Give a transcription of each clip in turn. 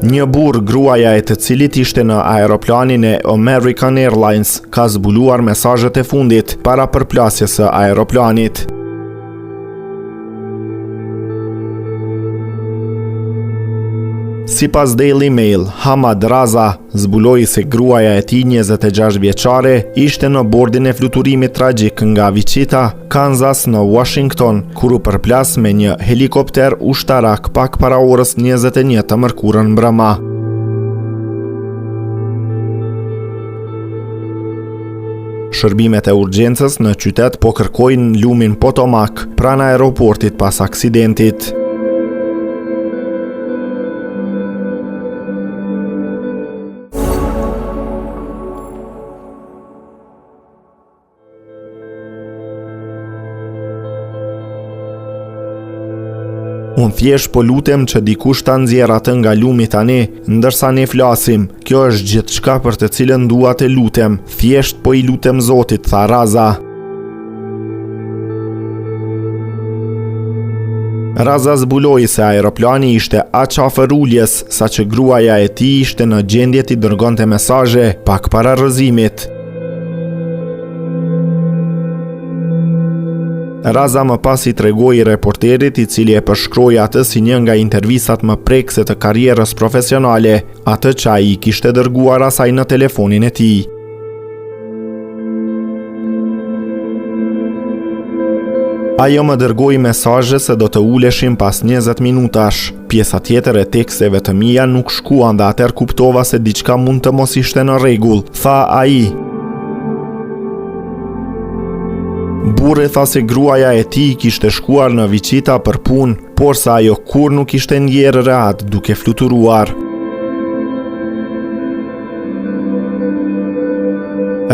Një burr, gruaja e të cilit ishte në aeroplanin e American Airlines, ka zbuluar mesazhet e fundit para përplasjes së aeroplanit. Sipas Daily Mail, Hamad Raza zbuloi se gruaja e tij 26 vjeçare ishte në bordin e fluturimit tragjik nga Wichita, Kansas në Washington, kur u përplas me një helikopter ushtarak pak para orës 21 të mërkurën mbrëma. Shërbimet e urgjencës në qytet po kërkojnë lumin Potomac pranë aeroportit pas aksidentit. Unë thjesht po lutem që dikush ta nxjerrë atë nga lumi tani, ndërsa ne flasim. Kjo është gjithçka për të cilën dua të lutem. Thjesht po i lutem Zotit, tha Raza. Raza zbuloi se aeroplani ishte aq afër uljes, saqë gruaja e tij ishte në gjendje t'i dërgonte mesazhe pak para rrëzimit. Raza më pas i tregoi reporterit, i cili e përshkroi atë si një nga intervistat më prekse të karrierës profesionale, atë që ai kishte dërguar asaj në telefonin e tij. Ajo më dërgoi mesazhe se do të uleshim pas 20 minutash. Pjesa tjetër e teksteve të mia nuk shkuan dhe atëherë kuptova se diçka mund të mos ishte në rregull, tha ai. Burri tha se gruaja e tij kishte shkuar në Wichita për punë, por se ajo kur nuk ishte ndjerë rehat duke fluturuar.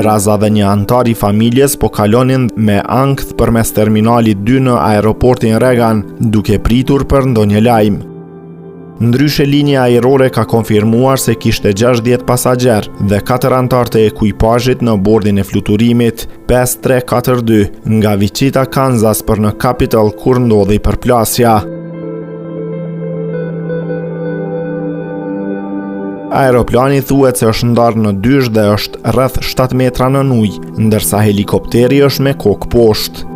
Raza dhe një antar i familjes po kalonin me ankth përmes terminalit 2 në aeroportin Reagan, duke pritur për ndonjë lajm. Ndryshe, linja ajrore ka konfirmuar se kishte 60 pasagjer dhe 4 antar të ekuipazhit në bordin e fluturimit 5342 nga Wichita, Kansas për në Capitol kur ndodhi përplasja. Aeroplani thuhet se është ndarë në dysh dhe është rreth 7 metra nën ujë, ndërsa helikopteri është me kokë poshtë.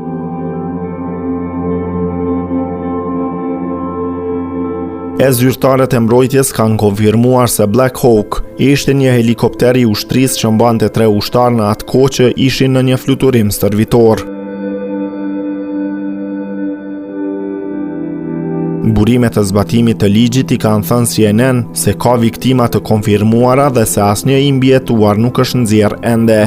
E zyrtarët e mbrojtjes kanë konfirmuar se Black Hawk ishte një helikopter i ushtrisë që mbante 3 ushtarë në atë kohë që ishin në një fluturim stërvitor. Burimet e zbatimit të ligjit i kanë thënë CNN se ka viktima të konfirmuara dhe se asnjë i mbijetuar nuk është nxjerrë ende.